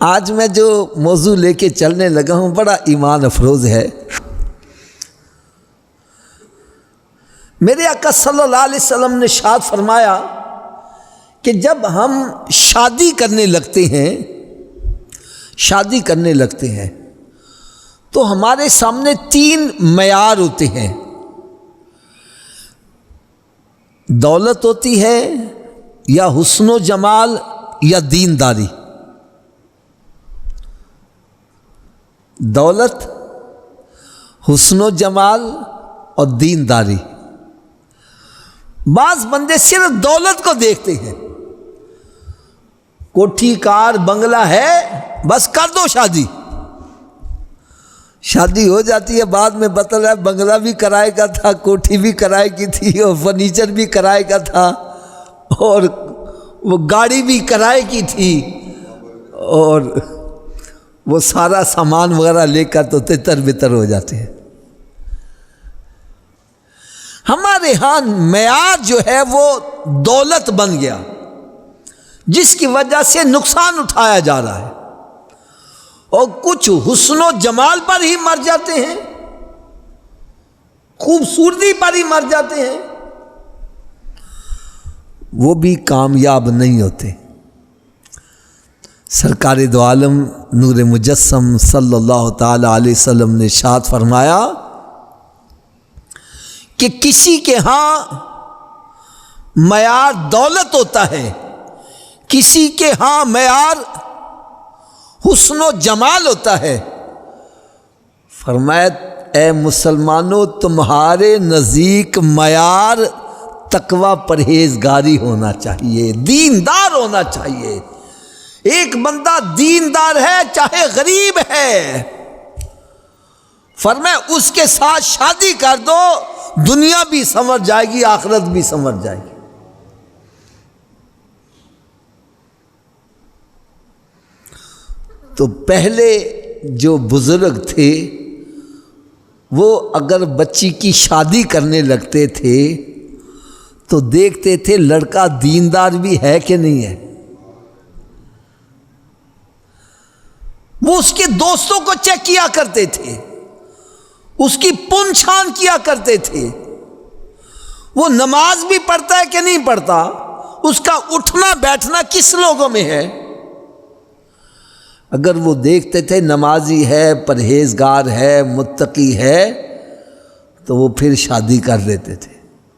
آج میں جو موضوع لے کے چلنے لگا ہوں بڑا ایمان افروز ہے۔ میرے آقا صلی اللہ علیہ وسلم نے ارشاد فرمایا کہ جب ہم شادی کرنے لگتے ہیں تو ہمارے سامنے 3 معیار ہوتے ہیں۔ دولت ہوتی ہے یا حسن و جمال یا دینداری۔ دولت، حسن و جمال اور دینداری۔ بعض بندے صرف دولت کو دیکھتے ہیں، کوٹھی کار بنگلہ ہے بس کر دو شادی ہو جاتی ہے، بعد میں بتا رہا ہے بنگلہ بھی کرائے کا تھا، کوٹھی بھی کرائے کی تھی اور فرنیچر بھی کرائے کا تھا اور وہ گاڑی بھی کرائے کی تھی اور وہ سارا سامان وغیرہ لے کر تو تتر بتر ہو جاتے ہیں۔ ہمارے ہاں معیار جو ہے وہ دولت بن گیا، جس کی وجہ سے نقصان اٹھایا جا رہا ہے، اور کچھ حسن و جمال پر ہی مر جاتے ہیں، خوبصورتی پر ہی مر جاتے ہیں، وہ بھی کامیاب نہیں ہوتے۔ سرکار دو عالم نور مجسم صلی اللہ تعالی علیہ وسلم نے ارشاد فرمایا کہ کسی کے ہاں معیار دولت ہوتا ہے، کسی کے ہاں معیار حسن و جمال ہوتا ہے۔ فرمایا اے مسلمانوں، تمہارے نزدیک معیار تقوی پرہیزگاری ہونا چاہیے، دیندار ہونا چاہیے۔ ایک بندہ دیندار ہے چاہے غریب ہے، فرمایا اس کے ساتھ شادی کر دو، دنیا بھی سنور جائے گی، آخرت بھی سنور جائے گی۔ تو پہلے جو بزرگ تھے وہ اگر بچی کی شادی کرنے لگتے تھے تو دیکھتے تھے لڑکا دیندار بھی ہے کہ نہیں ہے۔ وہ اس کے دوستوں کو چیک کیا کرتے تھے، اس کی پن چھان کیا کرتے تھے، وہ نماز بھی پڑھتا ہے کہ نہیں پڑھتا، اس کا اٹھنا بیٹھنا کس لوگوں میں ہے۔ اگر وہ دیکھتے تھے نمازی ہے، پرہیزگار ہے، متقی ہے، تو وہ پھر شادی کر لیتے تھے۔